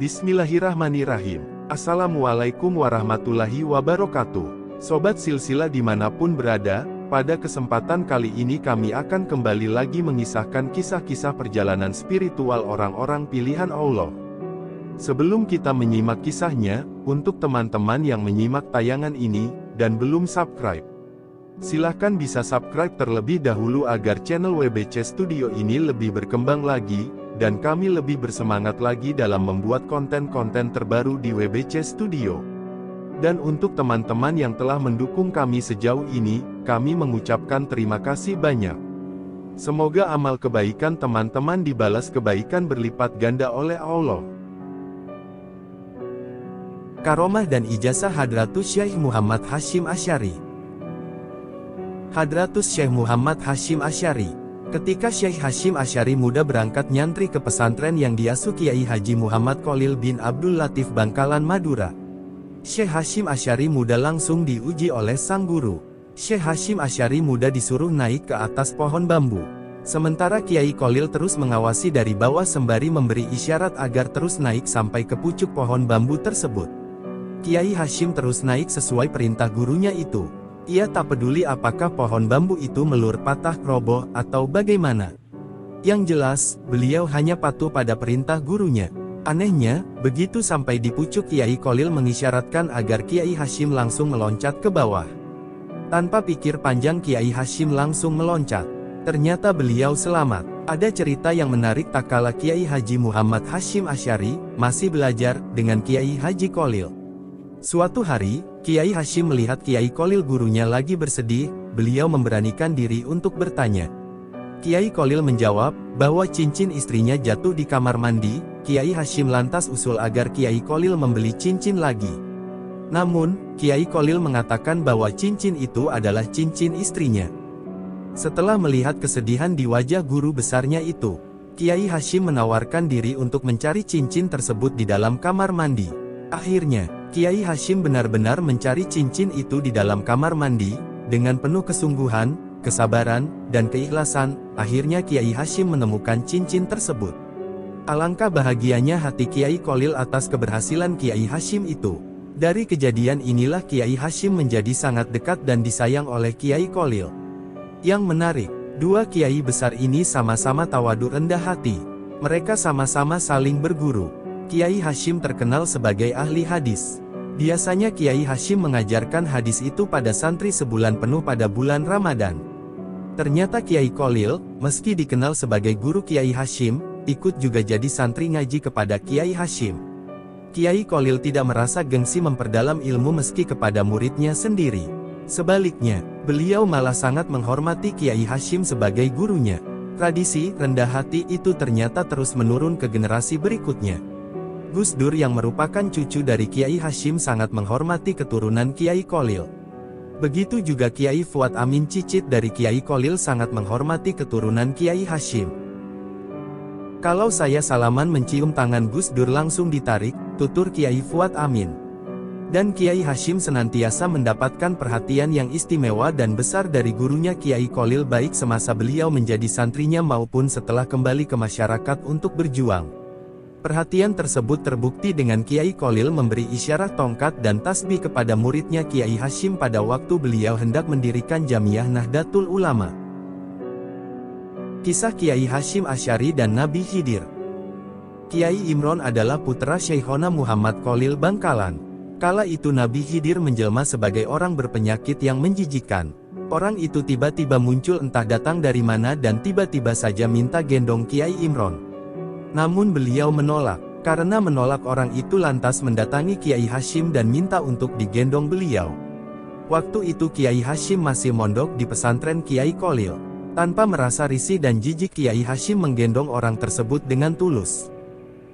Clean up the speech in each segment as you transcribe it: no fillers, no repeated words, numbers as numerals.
Bismillahirrahmanirrahim. Assalamualaikum warahmatullahi wabarakatuh. Sobat Silsilah dimanapun berada, pada kesempatan kali ini kami akan kembali lagi mengisahkan kisah-kisah perjalanan spiritual orang-orang pilihan Allah. Sebelum kita menyimak kisahnya, untuk teman-teman yang menyimak tayangan ini, dan belum subscribe, silahkan bisa subscribe terlebih dahulu agar channel WBC Studio ini lebih berkembang lagi, dan kami lebih bersemangat lagi dalam membuat konten-konten terbaru di WBC Studio. Dan untuk teman-teman yang telah mendukung kami sejauh ini, kami mengucapkan terima kasih banyak. Semoga amal kebaikan teman-teman dibalas kebaikan berlipat ganda oleh Allah. Karomah dan ijazah Hadratus Syekh Muhammad Hasyim Asy'ari. Hadratus Syekh Muhammad Hasyim Asy'ari. Ketika Syekh Hasyim Asy'ari muda berangkat nyantri ke pesantren yang diasuh Kiai Haji Muhammad Khalil bin Abdul Latif Bangkalan Madura, Syekh Hasyim Asy'ari muda langsung diuji oleh sang guru. Syekh Hasyim Asy'ari muda disuruh naik ke atas pohon bambu. Sementara Kiai Khalil terus mengawasi dari bawah sembari memberi isyarat agar terus naik sampai ke pucuk pohon bambu tersebut. Kiai Hasyim terus naik sesuai perintah gurunya itu. Ia tak peduli apakah pohon bambu itu melur patah roboh atau bagaimana. Yang jelas, beliau hanya patuh pada perintah gurunya. Anehnya, begitu sampai di pucuk Kiai Khalil mengisyaratkan agar Kiai Hasyim langsung meloncat ke bawah. Tanpa pikir panjang Kiai Hasyim langsung meloncat. Ternyata beliau selamat. Ada cerita yang menarik tak kala Kiai Haji Muhammad Hasyim Asy'ari masih belajar dengan Kiai Haji Khalil. Suatu hari, Kiai Hasyim melihat Kiai Khalil gurunya lagi bersedih, beliau memberanikan diri untuk bertanya. Kiai Khalil menjawab, bahwa cincin istrinya jatuh di kamar mandi. Kiai Hasyim lantas usul agar Kiai Khalil membeli cincin lagi. Namun, Kiai Khalil mengatakan bahwa cincin itu adalah cincin istrinya. Setelah melihat kesedihan di wajah guru besarnya itu, Kiai Hasyim menawarkan diri untuk mencari cincin tersebut di dalam kamar mandi. Akhirnya, Kiai Hasyim benar-benar mencari cincin itu di dalam kamar mandi, dengan penuh kesungguhan, kesabaran, dan keikhlasan. Akhirnya Kiai Hasyim menemukan cincin tersebut. Alangkah bahagianya hati Kiai Khalil atas keberhasilan Kiai Hasyim itu. Dari kejadian inilah Kiai Hasyim menjadi sangat dekat dan disayang oleh Kiai Khalil. Yang menarik, dua kiai besar ini sama-sama tawadu rendah hati. Mereka sama-sama saling berguru. Kiai Hasyim terkenal sebagai ahli hadis. Biasanya Kiai Hasyim mengajarkan hadis itu pada santri sebulan penuh pada bulan Ramadan. Ternyata Kiai Khalil, meski dikenal sebagai guru Kiai Hasyim, ikut juga jadi santri ngaji kepada Kiai Hasyim. Kiai Khalil tidak merasa gengsi memperdalam ilmu meski kepada muridnya sendiri. Sebaliknya, beliau malah sangat menghormati Kiai Hasyim sebagai gurunya. Tradisi rendah hati itu ternyata terus menurun ke generasi berikutnya. Gus Dur yang merupakan cucu dari Kiai Hasyim sangat menghormati keturunan Kiai Khalil. Begitu juga Kiai Fuad Amin cicit dari Kiai Khalil sangat menghormati keturunan Kiai Hasyim. Kalau saya salaman mencium tangan Gus Dur langsung ditarik, tutur Kiai Fuad Amin. Dan Kiai Hasyim senantiasa mendapatkan perhatian yang istimewa dan besar dari gurunya Kiai Khalil baik semasa beliau menjadi santrinya maupun setelah kembali ke masyarakat untuk berjuang. Perhatian tersebut terbukti dengan Kiai Khalil memberi isyarat tongkat dan tasbih kepada muridnya Kiai Hasyim pada waktu beliau hendak mendirikan Jamiah Nahdlatul Ulama. Kisah Kiai Hasyim Asy'ari dan Nabi Khidir. Kiai Imron adalah putra Syekhona Muhammad Khalil Bangkalan. Kala itu Nabi Khidir menjelma sebagai orang berpenyakit yang menjijikkan. Orang itu tiba-tiba muncul entah datang dari mana dan tiba-tiba saja minta gendong Kiai Imron. Namun beliau menolak. Karena menolak orang itu lantas mendatangi Kiai Hasyim dan minta untuk digendong beliau. Waktu itu Kiai Hasyim masih mondok di pesantren Kiai Khalil. Tanpa merasa risih dan jijik Kiai Hasyim menggendong orang tersebut dengan tulus.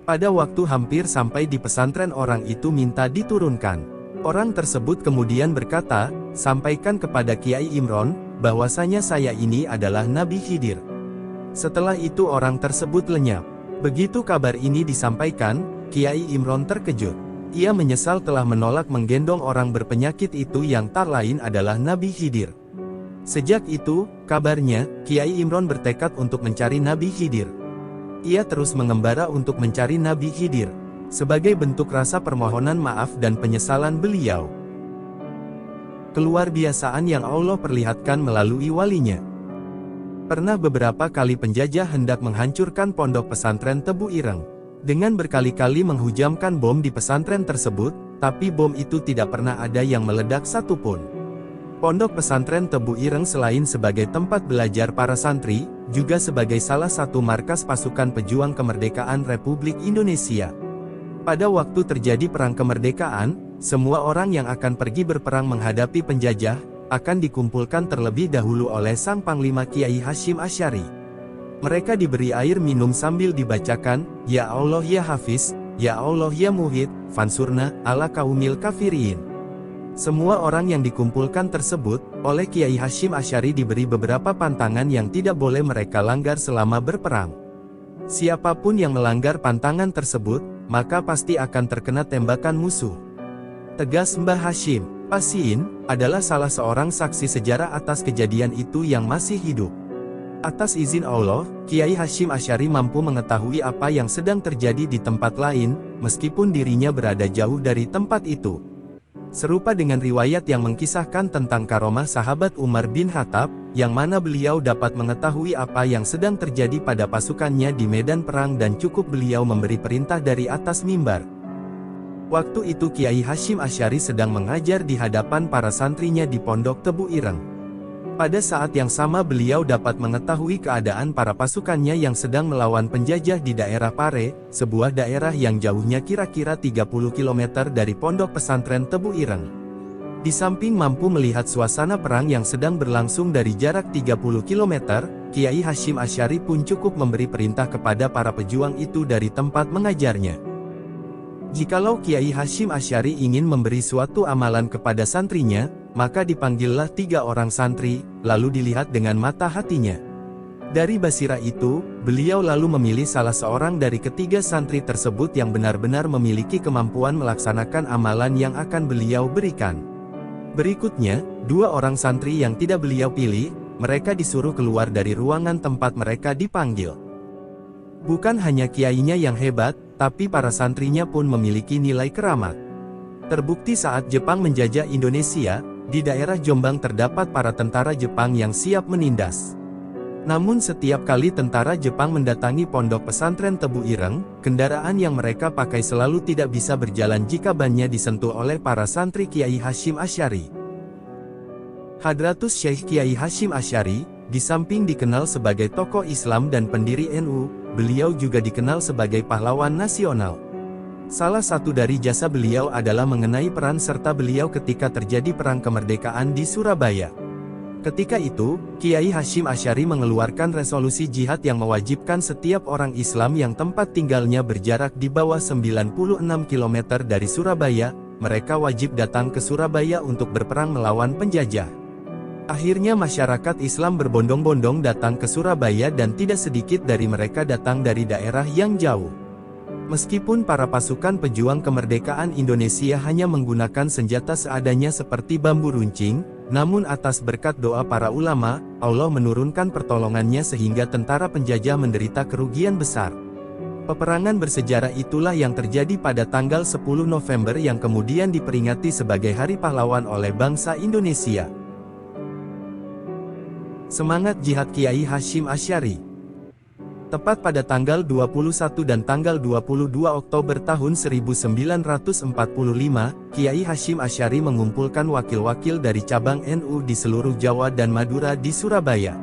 Pada waktu hampir sampai di pesantren orang itu minta diturunkan. Orang tersebut kemudian berkata, sampaikan kepada Kiai Imron, bahwasanya saya ini adalah Nabi Khidir. Setelah itu orang tersebut lenyap. Begitu kabar ini disampaikan, Kiai Imron terkejut. Ia menyesal telah menolak menggendong orang berpenyakit itu yang tak lain adalah Nabi Khidir. Sejak itu, kabarnya, Kiai Imron bertekad untuk mencari Nabi Khidir. Ia terus mengembara untuk mencari Nabi Khidir. sebagai bentuk rasa permohonan maaf dan penyesalan beliau. Keluarbiasaan yang Allah perlihatkan melalui walinya. Pernah beberapa kali penjajah hendak menghancurkan pondok pesantren Tebu Ireng, dengan berkali-kali menghujamkan bom di pesantren tersebut, tapi bom itu tidak pernah ada yang meledak satupun. Pondok pesantren Tebu Ireng selain sebagai tempat belajar para santri, juga sebagai salah satu markas pasukan pejuang kemerdekaan Republik Indonesia. Pada waktu terjadi perang kemerdekaan, semua orang yang akan pergi berperang menghadapi penjajah, akan dikumpulkan terlebih dahulu oleh sang Panglima Kiai Hasyim Asy'ari. Mereka diberi air minum sambil dibacakan, "Ya Allah ya Hafiz, ya Allah ya Muhid, fansurna ala kaumil kafirin." Semua orang yang dikumpulkan tersebut, oleh Kiai Hasyim Asy'ari diberi beberapa pantangan yang tidak boleh mereka langgar selama berperang. Siapapun yang melanggar pantangan tersebut, maka pasti akan terkena tembakan musuh. Tegas Mbah Hasyim. Pasiin adalah salah seorang saksi sejarah atas kejadian itu yang masih hidup. Atas izin Allah, Kiai Hasyim Asy'ari mampu mengetahui apa yang sedang terjadi di tempat lain, meskipun dirinya berada jauh dari tempat itu. Serupa dengan riwayat yang mengkisahkan tentang karomah sahabat Umar bin Khattab, yang mana beliau dapat mengetahui apa yang sedang terjadi pada pasukannya di medan perang dan cukup beliau memberi perintah dari atas mimbar. Waktu itu Kiai Hasyim Asy'ari sedang mengajar di hadapan para santrinya di Pondok Tebu Ireng. Pada saat yang sama beliau dapat mengetahui keadaan para pasukannya yang sedang melawan penjajah di daerah Pare, sebuah daerah yang jauhnya kira-kira 30 km dari Pondok Pesantren Tebu Ireng. Di samping mampu melihat suasana perang yang sedang berlangsung dari jarak 30 km, Kiai Hasyim Asy'ari pun cukup memberi perintah kepada para pejuang itu dari tempat mengajarnya. Jikalau Kiai Hasyim Asy'ari ingin memberi suatu amalan kepada santrinya, maka dipanggillah 3 orang santri, lalu dilihat dengan mata hatinya. Dari basirah itu, beliau lalu memilih salah seorang dari ketiga santri tersebut yang benar-benar memiliki kemampuan melaksanakan amalan yang akan beliau berikan. Berikutnya, 2 orang santri yang tidak beliau pilih, mereka disuruh keluar dari ruangan tempat mereka dipanggil. Bukan hanya kiainya yang hebat, tapi para santrinya pun memiliki nilai keramat. Terbukti saat Jepang menjajah Indonesia, di daerah Jombang terdapat para tentara Jepang yang siap menindas. Namun setiap kali tentara Jepang mendatangi pondok pesantren Tebu Ireng, kendaraan yang mereka pakai selalu tidak bisa berjalan jika bannya disentuh oleh para santri Kiai Hasyim Asy'ari. Hadratus Syekh Kiai Hasyim Asy'ari, di samping dikenal sebagai tokoh Islam dan pendiri NU, beliau juga dikenal sebagai pahlawan nasional. Salah satu dari jasa beliau adalah mengenai peran serta beliau ketika terjadi perang kemerdekaan di Surabaya. Ketika itu, Kiai Hasyim Asy'ari mengeluarkan resolusi jihad yang mewajibkan setiap orang Islam yang tempat tinggalnya berjarak di bawah 96 km dari Surabaya, mereka wajib datang ke Surabaya untuk berperang melawan penjajah. Akhirnya masyarakat Islam berbondong-bondong datang ke Surabaya dan tidak sedikit dari mereka datang dari daerah yang jauh. Meskipun para pasukan pejuang kemerdekaan Indonesia hanya menggunakan senjata seadanya seperti bambu runcing, namun atas berkat doa para ulama, Allah menurunkan pertolongannya sehingga tentara penjajah menderita kerugian besar. Peperangan bersejarah itulah yang terjadi pada tanggal 10 November yang kemudian diperingati sebagai Hari Pahlawan oleh bangsa Indonesia. Semangat Jihad Kiai Hasyim Asy'ari. Tepat pada tanggal 21 dan tanggal 22 Oktober tahun 1945, Kiai Hasyim Asy'ari mengumpulkan wakil-wakil dari cabang NU di seluruh Jawa dan Madura di Surabaya.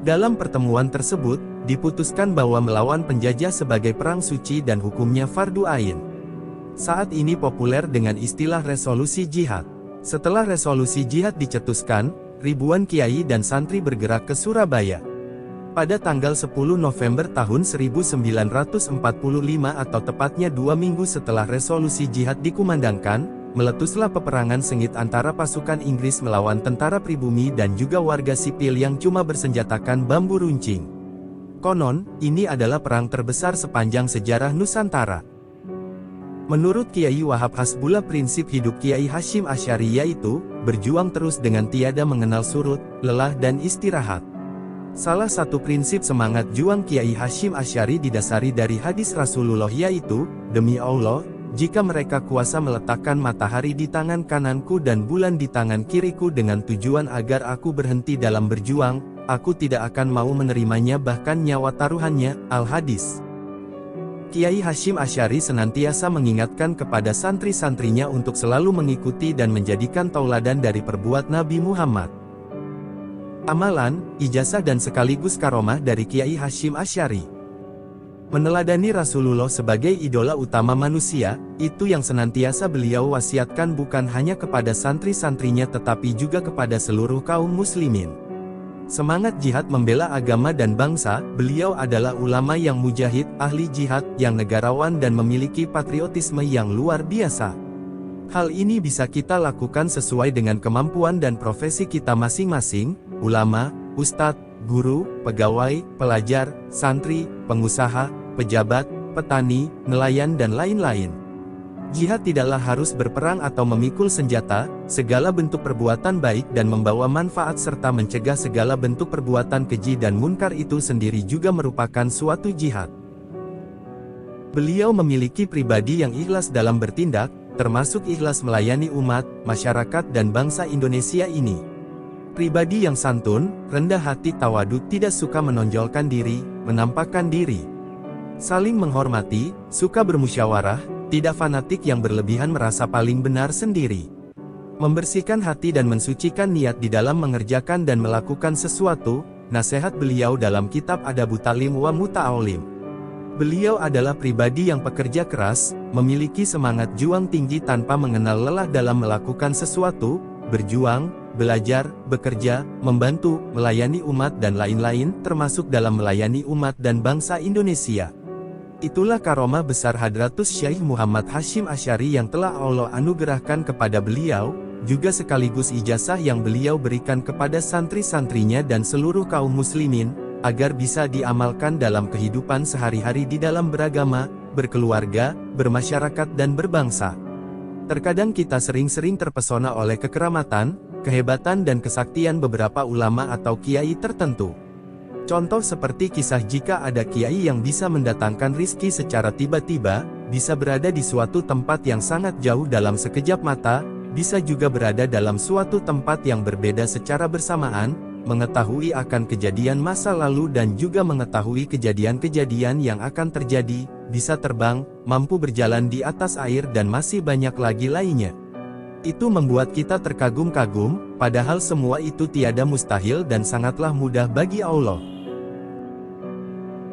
Dalam pertemuan tersebut, diputuskan bahwa melawan penjajah sebagai perang suci dan hukumnya fardu ain. Saat ini populer dengan istilah resolusi jihad. Setelah resolusi jihad dicetuskan, ribuan kiai dan santri bergerak ke Surabaya. Pada tanggal 10 November tahun 1945 atau tepatnya 2 minggu setelah resolusi jihad dikumandangkan, meletuslah peperangan sengit antara pasukan Inggris melawan tentara pribumi dan juga warga sipil yang cuma bersenjatakan bambu runcing. Konon, ini adalah perang terbesar sepanjang sejarah Nusantara. Menurut Kiai Wahab Hasbullah, prinsip hidup Kiai Hasyim Asy'ari yaitu, berjuang terus dengan tiada mengenal surut, lelah dan istirahat. Salah satu prinsip semangat juang Kiai Hasyim Asy'ari didasari dari hadis Rasulullah yaitu, "Demi Allah, jika mereka kuasa meletakkan matahari di tangan kananku dan bulan di tangan kiriku dengan tujuan agar aku berhenti dalam berjuang, aku tidak akan mau menerimanya bahkan nyawa taruhannya." Al-Hadis. Kiai Hasyim Asy'ari senantiasa mengingatkan kepada santri-santrinya untuk selalu mengikuti dan menjadikan tauladan dari perbuatan Nabi Muhammad. Amalan, ijazah dan sekaligus karomah dari Kiai Hasyim Asy'ari. Meneladani Rasulullah sebagai idola utama manusia, itu yang senantiasa beliau wasiatkan bukan hanya kepada santri-santrinya tetapi juga kepada seluruh kaum muslimin. Semangat jihad membela agama dan bangsa, beliau adalah ulama yang mujahid, ahli jihad, yang negarawan dan memiliki patriotisme yang luar biasa. Hal ini bisa kita lakukan sesuai dengan kemampuan dan profesi kita masing-masing, ulama, ustadz, guru, pegawai, pelajar, santri, pengusaha, pejabat, petani, nelayan dan lain-lain. Jihad tidaklah harus berperang atau memikul senjata, segala bentuk perbuatan baik dan membawa manfaat serta mencegah segala bentuk perbuatan keji dan munkar itu sendiri juga merupakan suatu jihad. Beliau memiliki pribadi yang ikhlas dalam bertindak, termasuk ikhlas melayani umat, masyarakat dan bangsa Indonesia ini. Pribadi yang santun, rendah hati, tawadhu, tidak suka menonjolkan diri, menampakkan diri. Saling menghormati, suka bermusyawarah, tidak fanatik yang berlebihan merasa paling benar sendiri. Membersihkan hati dan mensucikan niat di dalam mengerjakan dan melakukan sesuatu, nasihat beliau dalam kitab Adabut Talim wa Muta'alim. Beliau adalah pribadi yang pekerja keras, memiliki semangat juang tinggi tanpa mengenal lelah dalam melakukan sesuatu, berjuang, belajar, bekerja, membantu, melayani umat dan lain-lain, termasuk dalam melayani umat dan bangsa Indonesia. Itulah karomah besar Hadratus Syekh Muhammad Hasyim Asy'ari yang telah Allah anugerahkan kepada beliau, juga sekaligus ijazah yang beliau berikan kepada santri-santrinya dan seluruh kaum muslimin, agar bisa diamalkan dalam kehidupan sehari-hari di dalam beragama, berkeluarga, bermasyarakat dan berbangsa. Terkadang kita sering-sering terpesona oleh kekeramatan, kehebatan dan kesaktian beberapa ulama atau kiai tertentu. Contoh seperti kisah jika ada kiai yang bisa mendatangkan rizki secara tiba-tiba, bisa berada di suatu tempat yang sangat jauh dalam sekejap mata, bisa juga berada dalam suatu tempat yang berbeda secara bersamaan, mengetahui akan kejadian masa lalu dan juga mengetahui kejadian-kejadian yang akan terjadi, bisa terbang, mampu berjalan di atas air dan masih banyak lagi lainnya. Itu membuat kita terkagum-kagum, padahal semua itu tiada mustahil dan sangatlah mudah bagi Allah.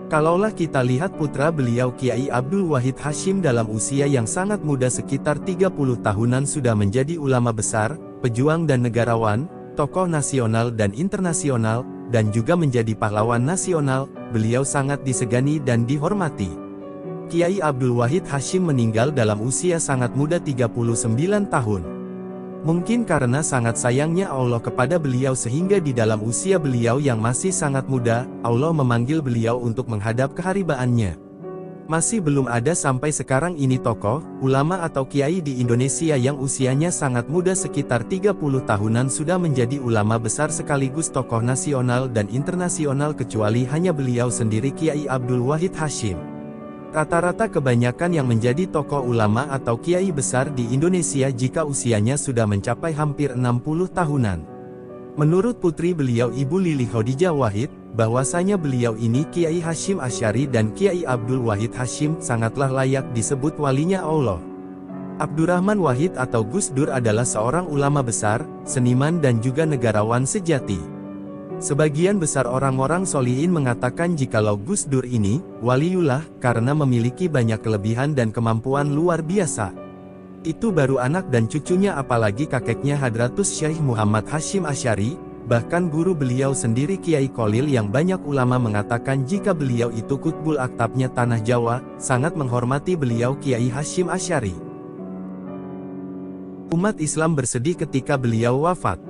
Kalaulah kita lihat putra beliau Kiai Abdul Wahid Hasyim dalam usia yang sangat muda sekitar 30 tahunan sudah menjadi ulama besar, pejuang dan negarawan, tokoh nasional dan internasional, dan juga menjadi pahlawan nasional, beliau sangat disegani dan dihormati. Kiai Abdul Wahid Hasyim meninggal dalam usia sangat muda 39 tahun. Mungkin karena sangat sayangnya Allah kepada beliau sehingga di dalam usia beliau yang masih sangat muda, Allah memanggil beliau untuk menghadap keharibaannya. Masih belum ada sampai sekarang ini tokoh, ulama atau kiai di Indonesia yang usianya sangat muda sekitar 30 tahunan sudah menjadi ulama besar sekaligus tokoh nasional dan internasional kecuali hanya beliau sendiri Kiai Abdul Wahid Hasyim. Rata-rata kebanyakan yang menjadi tokoh ulama atau kiai besar di Indonesia jika usianya sudah mencapai hampir 60 tahunan. Menurut putri beliau Ibu Lili Khadijah Wahid, bahwasanya beliau ini Kiai Hasyim Asy'ari dan Kiai Abdul Wahid Hasyim sangatlah layak disebut walinya Allah. Abdurrahman Wahid atau Gus Dur adalah seorang ulama besar, seniman dan juga negarawan sejati. Sebagian besar orang-orang solihin mengatakan jikalau Gus Dur ini, waliullah, karena memiliki banyak kelebihan dan kemampuan luar biasa. Itu baru anak dan cucunya apalagi kakeknya Hadratus Syekh Muhammad Hasyim Asy'ari, bahkan guru beliau sendiri Kiai Kholil yang banyak ulama mengatakan jika beliau itu kutbul aktabnya tanah Jawa, sangat menghormati beliau Kiai Hasyim Asy'ari. Umat Islam bersedih ketika beliau wafat.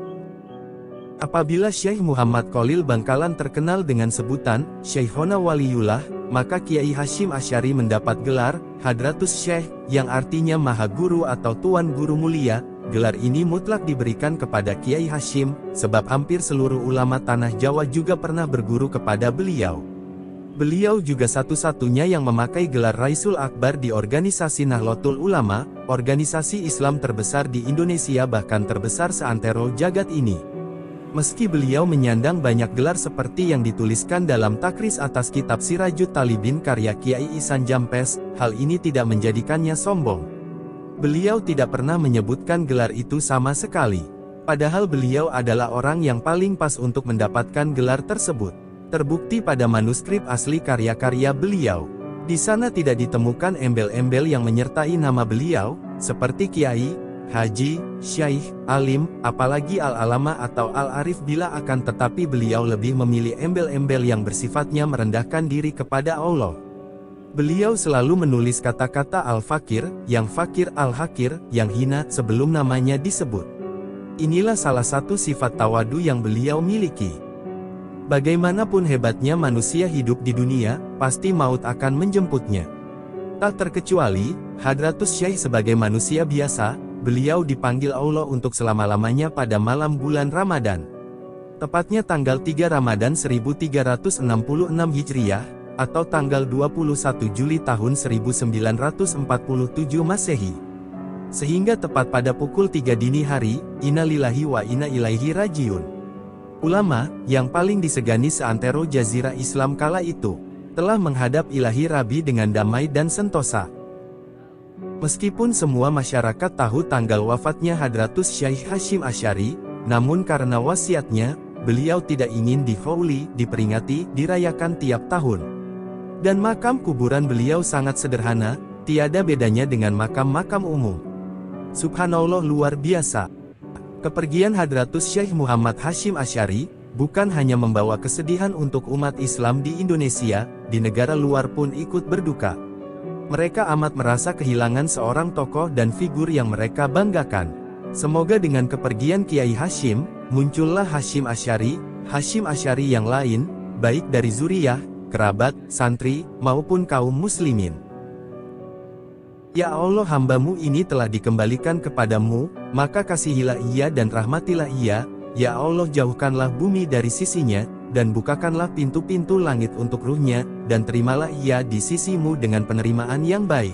Apabila Syekh Muhammad Kholil Bangkalan terkenal dengan sebutan Syekhona Waliullah, maka Kiai Hasyim Asy'ari mendapat gelar Hadratus Syekh, yang artinya Maha Guru atau Tuan Guru Mulia. Gelar ini mutlak diberikan kepada Kiai Hasyim, sebab hampir seluruh ulama tanah Jawa juga pernah berguru kepada beliau. Beliau juga satu-satunya yang memakai gelar Raisul Akbar di organisasi Nahdlatul Ulama, organisasi Islam terbesar di Indonesia bahkan terbesar seantero jagat ini. Meski beliau menyandang banyak gelar seperti yang dituliskan dalam takris atas kitab Sirajut Talibin karya Kiai Ihsan Jampes, hal ini tidak menjadikannya sombong. Beliau tidak pernah menyebutkan gelar itu sama sekali. Padahal beliau adalah orang yang paling pas untuk mendapatkan gelar tersebut. Terbukti pada manuskrip asli karya-karya beliau. Di sana tidak ditemukan embel-embel yang menyertai nama beliau, seperti Kiai, Haji, Syaikh, Alim, apalagi Al-Alama atau Al-Arif bila akan tetapi beliau lebih memilih embel-embel yang bersifatnya merendahkan diri kepada Allah. Beliau selalu menulis kata-kata Al-Fakir, yang Fakir Al-Hakir, yang hina sebelum namanya disebut. Inilah salah satu sifat tawadu yang beliau miliki. Bagaimanapun hebatnya manusia hidup di dunia, pasti maut akan menjemputnya. Tak terkecuali, Hadratus Syekh sebagai manusia biasa, beliau dipanggil Allah untuk selama-lamanya pada malam bulan Ramadan. Tepatnya tanggal 3 Ramadan 1366 Hijriah, atau tanggal 21 Juli tahun 1947 Masehi. Sehingga tepat pada pukul 3 dini hari, Inna lillahi wa inna ilaihi rajiun. Ulama, yang paling disegani seantero jazirah Islam kala itu, telah menghadap Ilahi Rabi dengan damai dan sentosa. Meskipun semua masyarakat tahu tanggal wafatnya Hadratus Syekh Hasyim Asy'ari, namun karena wasiatnya, beliau tidak ingin diperingati, dirayakan tiap tahun. Dan makam kuburan beliau sangat sederhana, tiada bedanya dengan makam-makam umum. Subhanallah, luar biasa. Kepergian Hadratus Syekh Muhammad Hasyim Asy'ari, bukan hanya membawa kesedihan untuk umat Islam di Indonesia, di negara luar pun ikut berduka. Mereka amat merasa kehilangan seorang tokoh dan figur yang mereka banggakan. Semoga dengan kepergian Kiai Hasyim, muncullah Hasyim Asy'ari yang lain, baik dari zuriyah, kerabat, santri, maupun kaum muslimin. Ya Allah, hamba-Mu ini telah dikembalikan kepadamu, maka kasihilah ia dan rahmatilah ia. Ya Allah, jauhkanlah bumi dari sisinya, dan bukakanlah pintu-pintu langit untuk ruhnya, dan terimalah ia di sisi-Mu dengan penerimaan yang baik.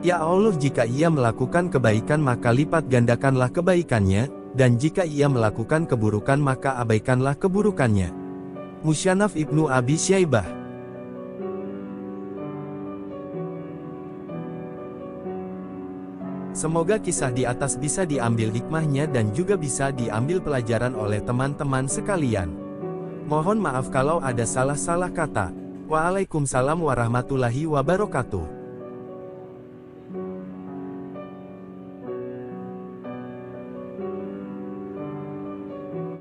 Ya Allah, jika ia melakukan kebaikan maka lipat gandakanlah kebaikannya, dan jika ia melakukan keburukan maka abaikanlah keburukannya. Musyanaf Ibnu Abi Syaibah. Semoga kisah di atas bisa diambil hikmahnya dan juga bisa diambil pelajaran oleh teman-teman sekalian. Mohon maaf kalau ada salah-salah kata. Waalaikumsalam warahmatullahi wabarakatuh.